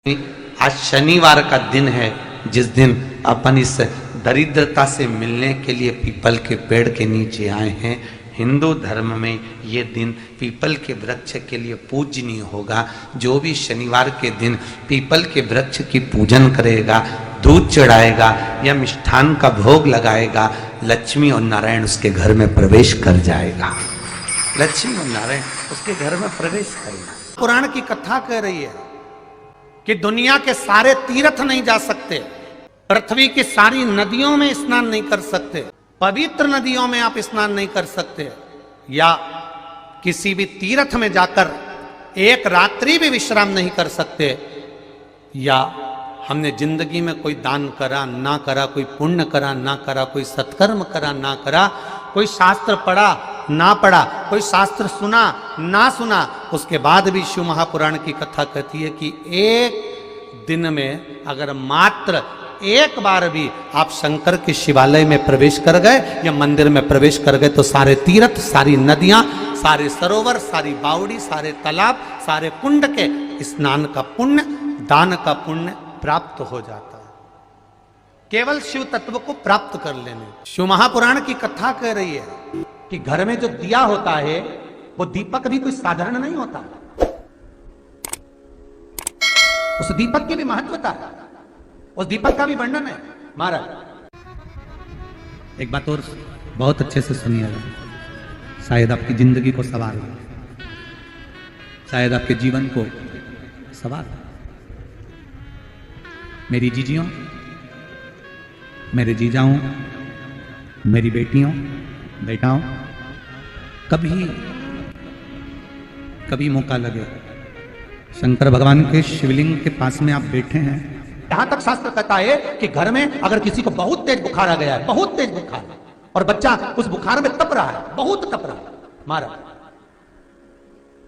आज शनिवार का दिन है जिस दिन अपन इस दरिद्रता से मिलने के लिए पीपल के पेड़ के नीचे आए हैं। हिंदू धर्म में ये दिन पीपल के वृक्ष के लिए पूजनीय होगा। जो भी शनिवार के दिन पीपल के वृक्ष की पूजन करेगा, दूध चढ़ाएगा या मिष्ठान का भोग लगाएगा, लक्ष्मी और नारायण उसके घर में प्रवेश कर जाएगा। लक्ष्मी और नारायण उसके घर में प्रवेश करेगा। पुराण की कथा कह रही है कि दुनिया के सारे तीर्थ नहीं जा सकते, पृथ्वी की सारी नदियों में स्नान नहीं कर सकते, पवित्र नदियों में आप स्नान नहीं कर सकते, या किसी भी तीर्थ में जाकर एक रात्रि भी विश्राम नहीं कर सकते, या हमने जिंदगी में कोई दान करा ना करा, कोई पुण्य करा ना करा, कोई सत्कर्म करा ना करा, कोई शास्त्र पढ़ा ना पढ़ा, कोई शास्त्र सुना ना सुना, उसके बाद भी शिव महापुराण की कथा कहती है कि एक दिन में अगर मात्र एक बार भी आप शंकर के शिवालय में प्रवेश कर गए या मंदिर में प्रवेश कर गए तो सारे तीर्थ, सारी नदियां, सारे सरोवर, सारी बावड़ी, सारे तालाब, सारे कुंड के स्नान का पुण्य, दान का पुण्य प्राप्त हो जाता है। केवल शिव तत्व को प्राप्त कर लेने। शिव महापुराण की कथा कह रही है कि घर में जो दिया होता है वो दीपक भी कोई साधारण नहीं होता, उस दीपक की भी महत्वता है, उस दीपक का भी वर्णन है। महाराज एक बात और बहुत अच्छे से सुनिएगा, शायद आपकी जिंदगी को सवार हो, शायद आपके जीवन को सवार हो। मेरी जीजियों, मेरे जीजाओं, मेरी बेटियों, बेटाओं, कभी मौका लगे शंकर भगवान के शिवलिंग के पास में आप बैठे हैं। यहां तक शास्त्र कहता है कि घर में अगर किसी को बहुत तेज बुखार आ गया है, बहुत तेज बुखार, और बच्चा उस बुखार में तप रहा है, बहुत तप रहा है, महाराज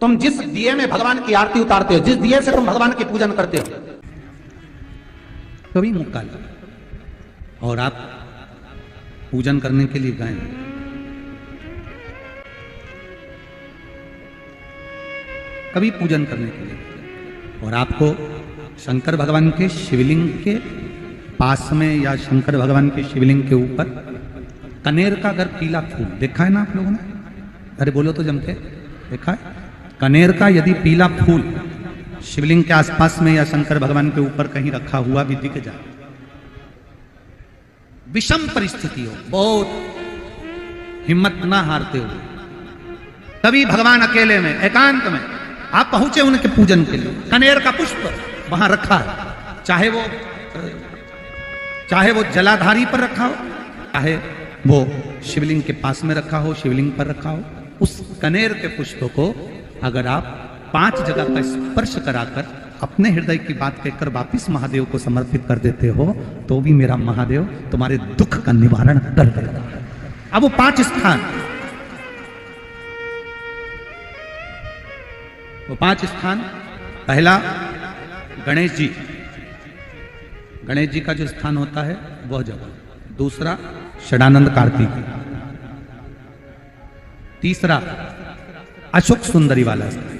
तुम जिस दिए में भगवान की आरती उतारते हो, जिस दिए से तुम भगवान की पूजन करते हो, कभी मौका लगे और आप पूजन करने के लिए गए, कभी पूजन करने के लिए, और आपको शंकर भगवान के शिवलिंग के पास में या शंकर भगवान के शिवलिंग के ऊपर कनेर का अगर पीला फूल देखा है ना आप लोगों ने, अरे बोलो तो जमके, देखा है? कनेर का यदि पीला फूल शिवलिंग के आसपास में या शंकर भगवान के ऊपर कहीं रखा हुआ भी दिख जाए, विषम परिस्थिति हो, बहुत हिम्मत ना हारते हुए, तभी भगवान अकेले में एकांत में आप पहुंचे उनके पूजन के लिए, कनेर का पुष्प वहां रखा है, चाहे वो जलाधारी पर रखा हो, चाहे वो शिवलिंग के पास में रखा हो, शिवलिंग पर रखा हो, उस कनेर के पुष्प को अगर आप 5 जगह का स्पर्श कराकर अपने हृदय की बात कहकर वापिस महादेव को समर्पित कर देते हो तो भी मेरा महादेव तुम्हारे दुख का निवारण कर देगा। अब वो 5 स्थान, वो 5 स्थान, पहला गणेश जी, गणेश जी का जो स्थान होता है वह जगह, दूसरा षडानंद कार्तिक, तीसरा अशोक सुंदरी वाला स्थान,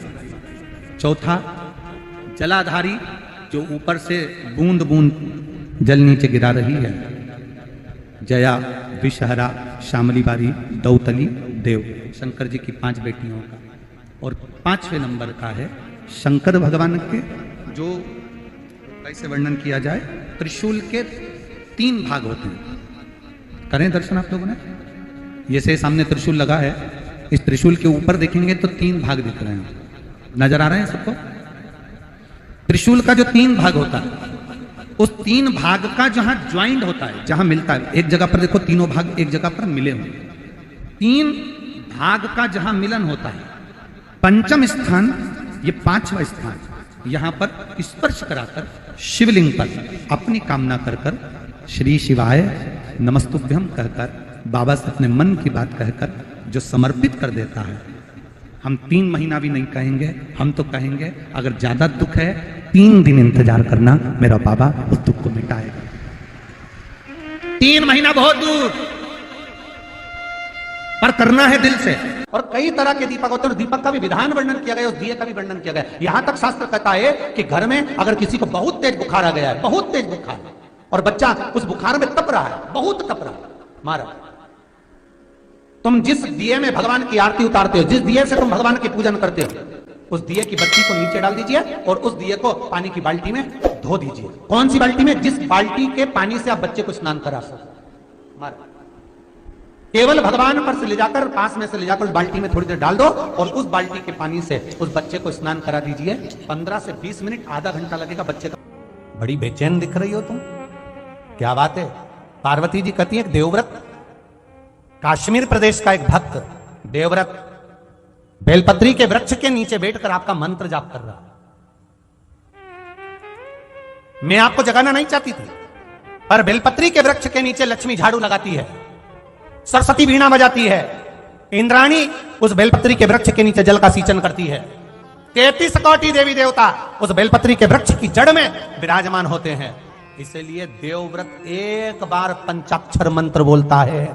चौथा जलाधारी जो ऊपर से बूंद बूंद जल नीचे गिरा रही है, जया, विषहरा, शामली बारी, दौतली, देव, शंकर जी की 5 बेटियों का, और 5वें नंबर का है शंकर भगवान के, जो कैसे वर्णन किया जाए, त्रिशूल के 3 भाग होते हैं। करें दर्शन आप लोगों ने, ये से सामने त्रिशूल लगा है, इस त्रिशूल के ऊपर देखेंगे तो 3 भाग दिख रहे हैं, नजर आ रहे हैं सबको? त्रिशूल का जो 3 भाग होता है, उस 3 भाग का जहां ज्वाइंट होता है, जहां मिलता है, एक जगह पर देखो तीनों भाग एक जगह पर मिले हुए, 3 भाग का जहां मिलन होता है, 5वां स्थान, ये 5वां स्थान, यहां पर स्पर्श कराकर शिवलिंग पर अपनी कामना कर कर श्री शिवाय नमस्तुभ्यम कहकर बाबा से अपने मन की बात कहकर जो समर्पित कर देता है, हम 3 महीना भी नहीं कहेंगे, हम तो कहेंगे अगर ज्यादा दुख है 3 दिन इंतजार करना, मेरा बाबा उस दुख को मिटाएगा। 3 महीना बहुत दूर, पर करना है दिल से। और कई तरह के दीपक होते हैं, दीपक का भी विधान वर्णन किया गया, उस दिए का भी वर्णन किया गया। यहां तक शास्त्र कहता है कि घर में अगर किसी को बहुत तेज बुखार आ गया है, बहुत तेज बुखार, और बच्चा उस बुखार में तप रहा है, बहुत तप रहा है, मारा, तुम जिस दिए में भगवान की आरती उतारते हो, जिस दिए से तुम भगवान की पूजन करते हो, उस दिए की बत्ती को नीचे डाल दीजिए और उस दिए को पानी की बाल्टी में धो दीजिए। कौन सी बाल्टी में? जिस बाल्टी के पानी से आप बच्चे को स्नान करा सको। मारा, केवल भगवान पर से ले जाकर, पास में से ले जाकर उस बाल्टी में थोड़ी देर डाल दो और उस बाल्टी के पानी से उस बच्चे को स्नान करा दीजिए। 15 से 20 मिनट, आधा घंटा लगेगा बच्चे का। बड़ी बेचैन दिख रही हो तुम, क्या बात है? पार्वती जी कहती है, देवव्रत, कश्मीर प्रदेश का एक भक्त देवव्रत बेलपत्री के वृक्ष के नीचे बैठकर आपका मंत्र जाप कर रहा। मैं आपको जगाना नहीं चाहती थी, पर बेलपत्री के वृक्ष के नीचे लक्ष्मी झाड़ू लगाती है, सरस्वती वीणा बजाती है, इंद्राणी उस बेलपत्री के वृक्ष के नीचे जल का सिंचन करती है, 33 कोटि देवी देवता उस बेलपत्री के वृक्ष की जड़ में विराजमान होते हैं। इसलिए देवव्रत एक बार पंचाक्षर मंत्र बोलता है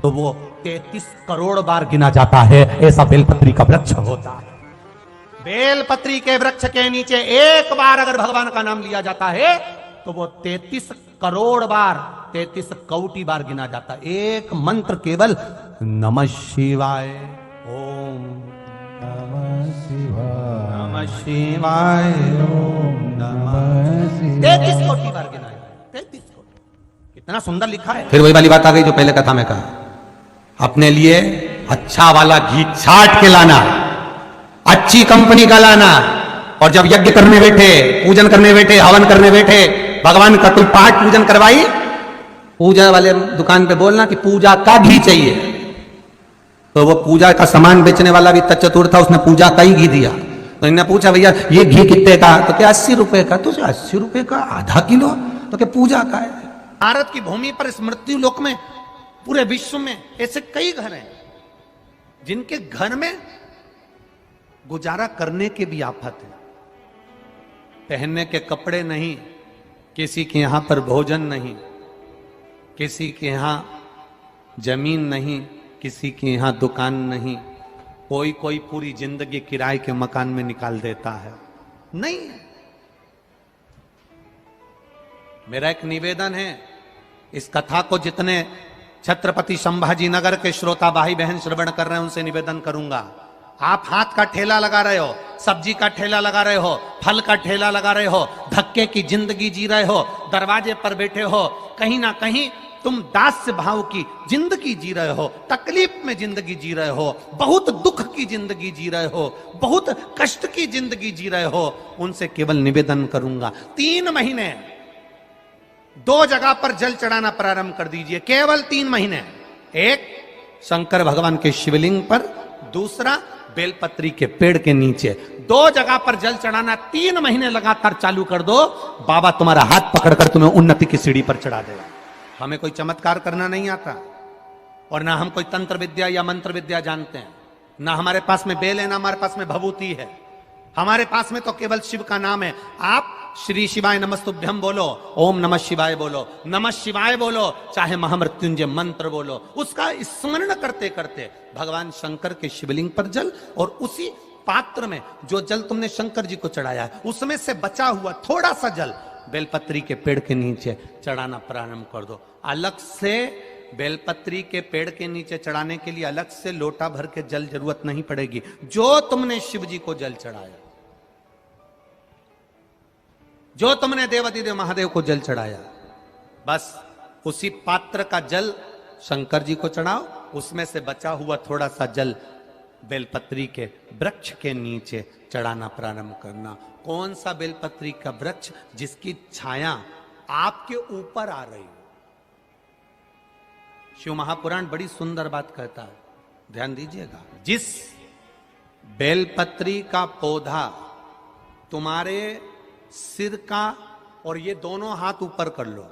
तो वो 33 करोड़ बार गिना जाता है, ऐसा बेलपत्री का वृक्ष होता है। बेलपत्री के वृक्ष के नीचे एक बार अगर भगवान का नाम लिया जाता है तो वो 33 करोड़ बार, 33 कोटि बार गिना जाता है। एक मंत्र केवल नमः शिवाय, ओम नमः शिवाय, नमः शिवाय, ओम नमः शिवाय, 33 कोटि बार गिना है, 33 कोटि। कितना सुंदर लिखा है। फिर वही वाली बात आ गई जो पहले कथा में कहा, अपने लिए अच्छा वाला घी छाट के लाना, अच्छी कंपनी का लाना, और जब यज्ञ करने बैठे, पूजन करने बैठे, हवन करने बैठे, भगवान का कोई पाठ पूजन करवाई, पूजा वाले दुकान पे बोलना कि पूजा का घी चाहिए। तो वो पूजा का सामान बेचने वाला भी चतुर था, उसने पूजा का ही घी दिया। तो इन्होंने पूछा, भैया ये घी कितने का? तो क्या 80 रुपए का? तो 80 रुपए का आधा किलो? तो क्या पूजा का है? भारत की भूमि पर, इस मृत्यु लोक में, पूरे विश्व में ऐसे कई घर हैं जिनके घर में गुजारा करने के भी आफत है। पहनने के कपड़े नहीं, किसी के यहां पर भोजन नहीं, किसी के यहां जमीन नहीं, किसी के यहां दुकान नहीं, कोई कोई पूरी जिंदगी किराए के मकान में निकाल देता है। नहीं, मेरा एक निवेदन है, इस कथा को जितने छत्रपति संभाजी नगर के श्रोता भाई बहन श्रवण कर रहे हैं उनसे निवेदन करूंगा, आप हाथ का ठेला लगा रहे हो, सब्जी का ठेला लगा रहे हो, फल का ठेला लगा रहे हो, धक्के की जिंदगी जी रहे हो, दरवाजे पर बैठे हो, कहीं ना कहीं तुम दास्य भाव की जिंदगी जी रहे हो, तकलीफ में जिंदगी जी रहे हो, बहुत दुख की जिंदगी जी रहे हो, बहुत कष्ट की जिंदगी जी रहे हो, उनसे केवल निवेदन करूंगा, 3 महीने 2 जगह पर जल चढ़ाना प्रारंभ कर दीजिए, केवल 3 महीने। एक शंकर भगवान के शिवलिंग पर, दूसरा बेलपत्री के पेड़ के नीचे, 2 जगह पर जल चढ़ाना 3 महीने लगातार चालू कर दो, बाबा तुम्हारा हाथ पकड़कर तुम्हें उन्नति की सीढ़ी पर चढ़ा देगा। हमें कोई चमत्कार करना नहीं आता, और ना हम कोई तंत्र विद्या या मंत्र विद्या जानते हैं, ना हमारे पास में बेल है, ना हमारे पास में भभूति है, हमारे पास में तो केवल शिव का नाम है। आप श्री शिवाय नमस्तुभ्यम बोलो, ओम नमः शिवाय बोलो, नमः शिवाय बोलो, चाहे महामृत्युंजय मंत्र बोलो, उसका स्मरण करते करते भगवान शंकर के शिवलिंग पर जल, और उसी पात्र में जो जल तुमने शंकर जी को चढ़ाया है उसमें से बचा हुआ थोड़ा सा जल बेलपत्री के पेड़ के नीचे चढ़ाना प्रारंभ कर दो। अलग से बेलपत्री के पेड़ के नीचे चढ़ाने के लिए अलग से लोटा भर के जल जरूरत नहीं पड़ेगी। जो तुमने शिव जी को जल चढ़ाया, जो तुमने देवाधिदेव महादेव को जल चढ़ाया, बस उसी पात्र का जल शंकर जी को चढ़ाओ, उसमें से बचा हुआ थोड़ा सा जल बेलपत्री के वृक्ष के नीचे चढ़ाना प्रारंभ करना। कौन सा बेलपत्री का वृक्ष? जिसकी छाया आपके ऊपर आ रही हो। शिव महापुराण बड़ी सुंदर बात कहता है, ध्यान दीजिएगा। जिस बेलपत्री का पौधा तुम्हारे सिर का, और ये दोनों हाथ ऊपर कर लो,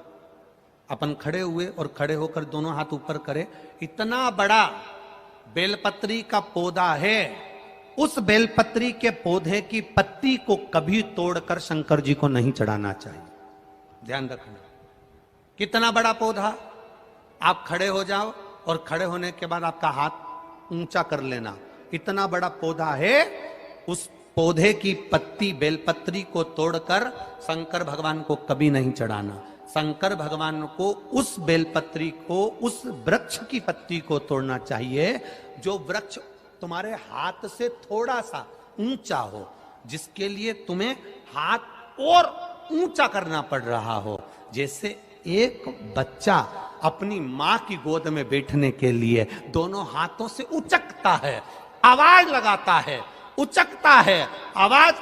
अपन खड़े हुए और खड़े होकर दोनों हाथ ऊपर करे, इतना बड़ा बेलपत्री का पौधा है, उस बेलपत्री के पौधे की पत्ती को कभी तोड़कर शंकर जी को नहीं चढ़ाना चाहिए। ध्यान रखना, कितना बड़ा पौधा। आप खड़े हो जाओ और खड़े होने के बाद आपका हाथ ऊंचा कर लेना। इतना बड़ा पौधा है, उस पौधे की पत्ती बेलपत्री को तोड़कर शंकर भगवान को कभी नहीं चढ़ाना। शंकर भगवान को उस बेलपत्री को, उस वृक्ष की पत्ती को तोड़ना चाहिए जो वृक्ष तुम्हारे हाथ से थोड़ा सा ऊंचा हो, जिसके लिए तुम्हें हाथ और ऊंचा करना पड़ रहा हो। जैसे एक बच्चा अपनी मां की गोद में बैठने के लिए दोनों हाथों से उचकता है, आवाज लगाता है, उचकता है, आवाज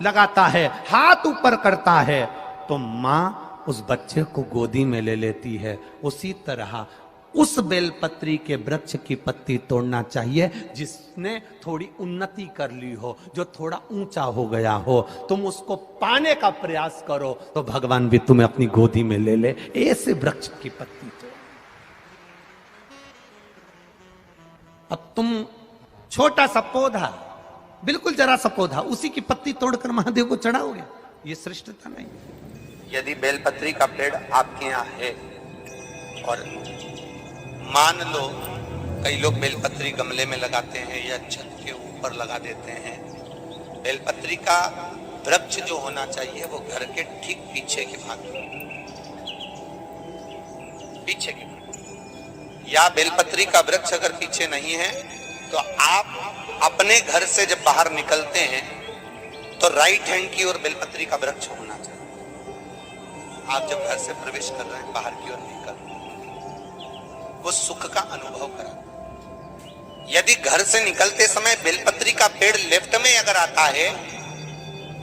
लगाता है, हाथ ऊपर करता है, तो मां उस बच्चे को गोदी में ले लेती है। उसी तरह उस बेलपत्री के वृक्ष की पत्ती तोड़ना चाहिए जिसने थोड़ी उन्नति कर ली हो, जो थोड़ा ऊंचा हो गया हो। तुम उसको पाने का प्रयास करो तो भगवान भी तुम्हें अपनी गोदी में ले ले। ऐसे वृक्ष की पत्ती तोड़। अब तुम छोटा सा पौधा, बिल्कुल जरा सा पौधा, उसी की पत्ती तोड़कर महादेव को चढ़ाओगे, ये श्रेष्ठता नहीं। यदि बेलपत्री का पेड़ आपके यहाँ है और मान लो कई लोग बेलपत्री गमले में लगाते हैं या छत के ऊपर लगा देते हैं, बेलपत्री का वृक्ष जो होना चाहिए वो घर के ठीक पीछे के भाग में, पीछे के भाग। या बेलपत्री का वृक्ष अगर पीछे नहीं है तो आप अपने घर से जब बाहर निकलते हैं तो राइट हैंड की ओर बेलपत्री का वृक्ष होना चाहिए। आप जब घर से प्रवेश कर रहे हैं, बाहर की ओर निकल, वो सुख का अनुभव करा। यदि घर से निकलते समय बेलपत्री का पेड़ लेफ्ट में अगर आता है,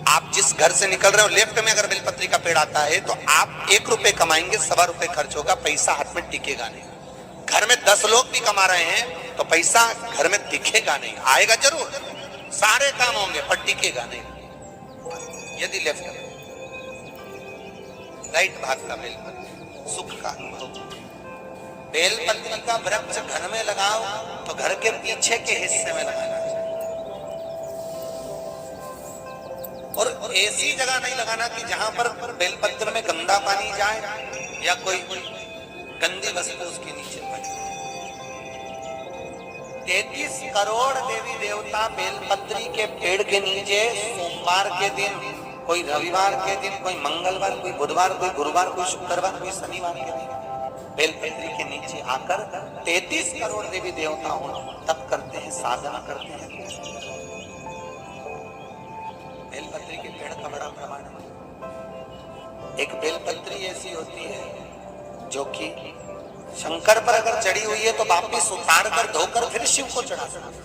आप जिस घर से निकल रहे हो लेफ्ट में अगर बेलपत्री का पेड़ आता है तो आप 1 रुपए कमाएंगे, 1.25 रुपए खर्च होगा, पैसा हाथ में टिकेगा नहीं। घर में 10 लोग भी कमा रहे हैं तो पैसा घर में दिखेगा नहीं, आएगा जरूर, सारे काम होंगे पर टिकेगा नहीं। यदि लेफ्ट में राइट भाग का बेलपत्री, सुख का अनुभव। बेलपत्री का वृक्ष घर में लगाओ तो घर के पीछे के हिस्से में लगाना चाहिए, और ऐसी जगह नहीं लगाना कि जहां पर बेलपत्र में गंदा पानी जाए या कोई गंदी वस्तु उसके नीचे पड़े। 33 करोड़ देवी देवता बेलपत्री के पेड़ के नीचे सोमवार के दिन, कोई रविवार के दिन, कोई मंगलवार, कोई बुधवार, कोई गुरुवार, कोई शुक्रवार, कोई शनिवार के दिन बेलपत्री के नीचे आकर 33 करोड़ देवी देवता हो तप करते हैं, साधना करते हैं। बेलपत्री के पेड़ का बड़ा प्रमाण है। एक बेलपत्री ऐसी होती है जो कि शंकर पर अगर चढ़ी हुई है तो वापिस उतार कर धोकर फिर शिव को चढ़ा सकते।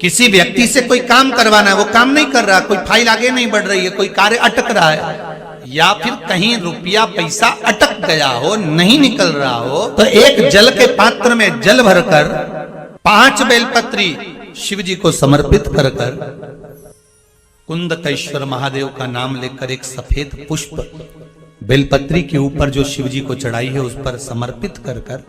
किसी व्यक्ति से कोई काम करवाना है, वो काम नहीं कर रहा, कोई फाइल आगे नहीं बढ़ रही है, कोई कार्य अटक रहा है, या फिर कहीं रुपया पैसा अटक गया हो, नहीं निकल रहा हो, तो एक जल के पात्र में जल भरकर 5 बेलपत्री शिव जी को समर्पित कर कर कुंदकेश्वर महादेव का नाम लेकर एक सफेद पुष्प बेलपत्री के ऊपर जो शिव जी को चढ़ाई है उस पर समर्पित कर कर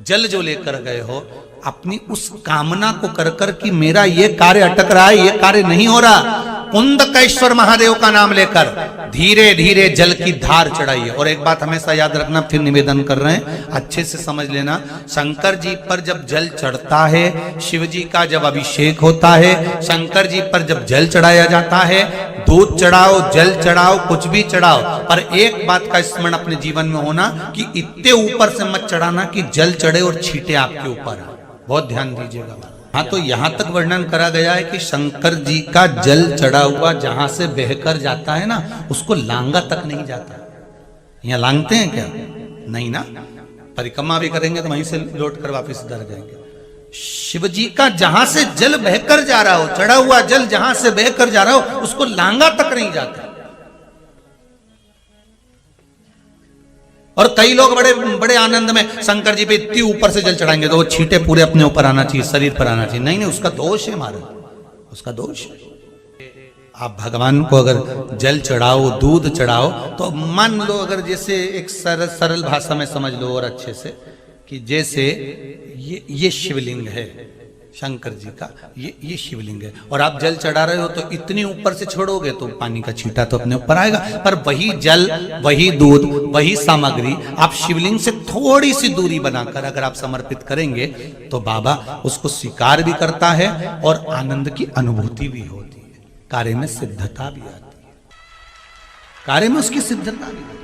जल जो लेकर गए हो, अपनी उस कामना को कर कर कि मेरा ये कार्य अटक रहा है, ये कार्य नहीं हो रहा, कुंदकेश्वर महादेव का नाम लेकर धीरे धीरे जल की धार चढ़ाइए। और एक बात हमेशा याद रखना, फिर निवेदन कर रहे हैं, अच्छे से समझ लेना, शंकर जी पर जब जल चढ़ता है, शिव जी का जब अभिषेक होता है, शंकर जी पर जब जल चढ़ाया जाता है, दूध चढ़ाओ, जल चढ़ाओ, कुछ भी चढ़ाओ, पर एक बात का स्मरण अपने जीवन में होना कि इतने ऊपर से मत चढ़ाना कि जल चढ़े और छींटे आपके ऊपर। बहुत ध्यान दीजिएगा। हाँ, तो यहां तक वर्णन करा गया है कि शंकर जी का जल चढ़ा हुआ जहां से बहकर जाता है ना, उसको लांगा तक नहीं जाता। यहाँ लांगते हैं क्या? नहीं ना, परिक्रमा भी करेंगे तो वहीं से लौट कर वापिस इधर जाएंगे। शिव जी का जहां से जल बहकर जा रहा हो, चढ़ा हुआ जल जहां से बहकर जा रहा हो, उसको लांगा तक नहीं जाता। और कई लोग बड़े बड़े आनंद में शंकर जी पे इतनी ऊपर से जल चढ़ाएंगे तो वो छींटे पूरे अपने ऊपर आना चाहिए, शरीर पर आना चाहिए। नहीं नहीं, उसका दोष है हमारा, उसका दोष है। आप भगवान को अगर जल चढ़ाओ, दूध चढ़ाओ, तो मान लो अगर जैसे एक सरल भाषा में समझ लो और अच्छे से, कि जैसे ये शिवलिंग है, शंकर जी का ये शिवलिंग है। और आप जल चढ़ा रहे हो तो इतनी ऊपर से छोड़ोगे तो पानी का छींटा तो अपने ऊपर आएगा, पर वही जल, वही दूध, वही सामग्री आप शिवलिंग से थोड़ी सी दूरी बनाकर अगर आप समर्पित करेंगे तो बाबा उसको स्वीकार भी करता है और आनंद की अनुभूति भी होती है, कार्य में सिद्धता भी आती है, कार्य में उसकी सिद्धता भी।